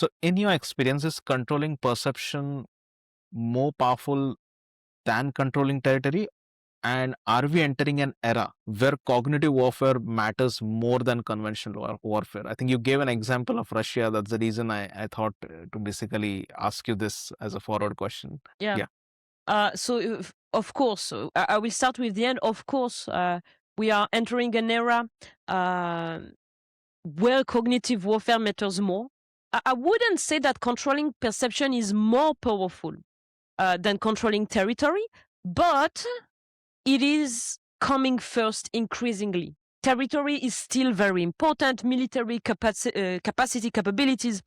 So in your experience, is controlling perception more powerful than controlling territory? And are we entering an era where cognitive warfare matters more than conventional warfare? I think you gave an example of Russia. That's the reason I thought to basically ask you this as a forward question. Yeah. Yeah. Of course, I will start with the end. Of course, we are entering an era where cognitive warfare matters more. I wouldn't say that controlling perception is more powerful than controlling territory, but it is coming first increasingly. Territory is still very important. Military capacity, capabilities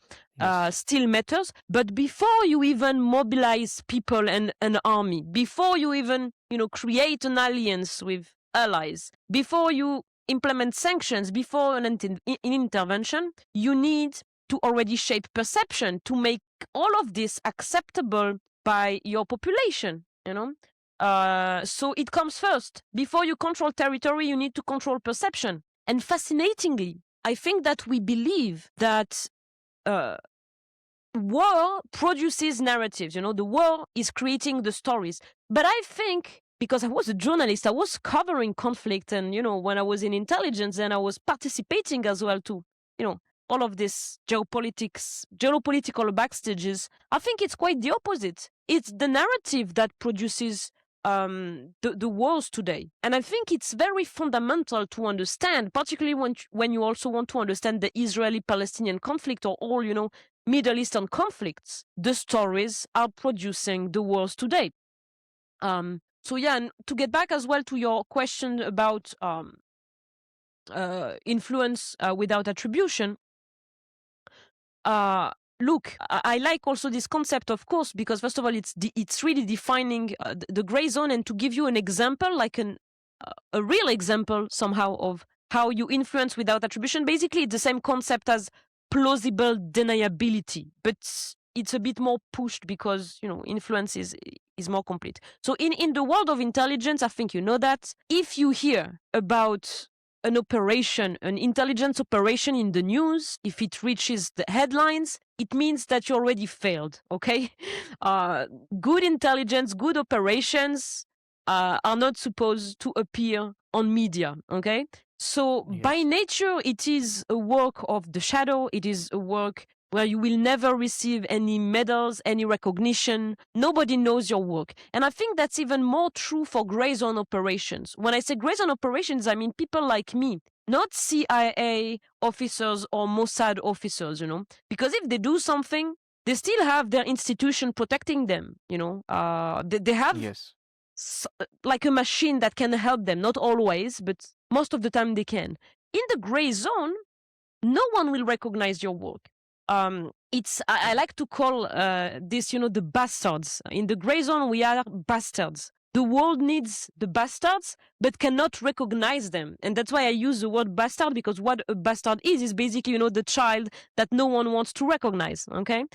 still matters. But before you even mobilize people and an army, before you even create an alliance with allies, before you implement sanctions, before an intervention, you need to already shape perception to make all of this acceptable by your population. So it comes first. Before you control territory, you need to control perception. And fascinatingly, I think that we believe that war produces narratives. The war is creating the stories. But I think, because I was a journalist, I was covering conflict, and when I was in intelligence, and I was participating as well to all of this geopolitical backstages. I think it's quite the opposite. It's the narrative that produces the wars today. And I think it's very fundamental to understand, particularly when you also want to understand the Israeli-Palestinian conflict or all, Middle Eastern conflicts. The stories are producing the wars today. So yeah, and to get back as well to your question about influence without attribution, look, I like also this concept, of course, because first of all, it's really defining the gray zone. And to give you an example, like a real example somehow of how you influence without attribution, basically it's the same concept as plausible deniability, but it's a bit more pushed because influence is more complete. So in the world of intelligence, I think you know that if you hear about an operation, an intelligence operation in the news, if it reaches the headlines, it means that you already failed, okay? Good intelligence, good operations are not supposed to appear on media, okay? So by Yes. nature, it is a work of the shadow. It is a work where you will never receive any medals, any recognition. Nobody knows your work. And I think that's even more true for gray zone operations. When I say gray zone operations, I mean people like me, not CIA officers or Mossad officers, because if they do something, they still have their institution protecting them, they have Yes. like a machine that can help them, not always, but most of the time they can. In the gray zone, no one will recognize your work. I like to call this, the bastards. In the gray zone, we are bastards. The world needs the bastards, but cannot recognize them. And that's why I use the word bastard, because what a bastard is basically, the child that no one wants to recognize, okay?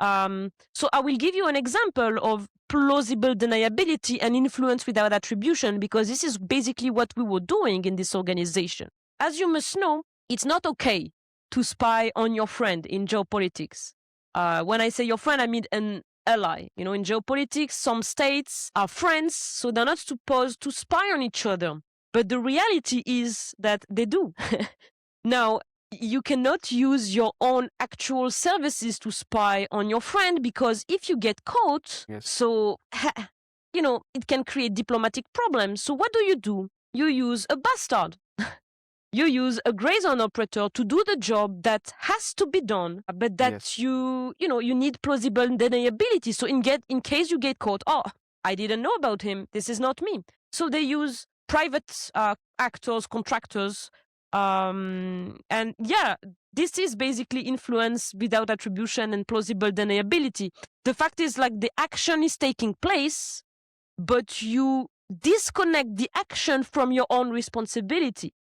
So I will give you an example of plausible deniability and influence without attribution, because this is basically what we were doing in this organization. As you must know, it's not okay to spy on your friend in geopolitics. When I say your friend, I mean an ally. In geopolitics, some states are friends, so they're not supposed to spy on each other. But the reality is that they do. Now, you cannot use your own actual services to spy on your friend, because if you get caught, Yes. so, it can create diplomatic problems. So what do? You use a bastard. You use a gray zone operator to do the job that has to be done, but that Yes. you need plausible deniability. So in case you get caught, I didn't know about him. This is not me. So they use private actors, contractors, and yeah, this is basically influence without attribution and plausible deniability. The fact is, like, the action is taking place, but you disconnect the action from your own responsibility,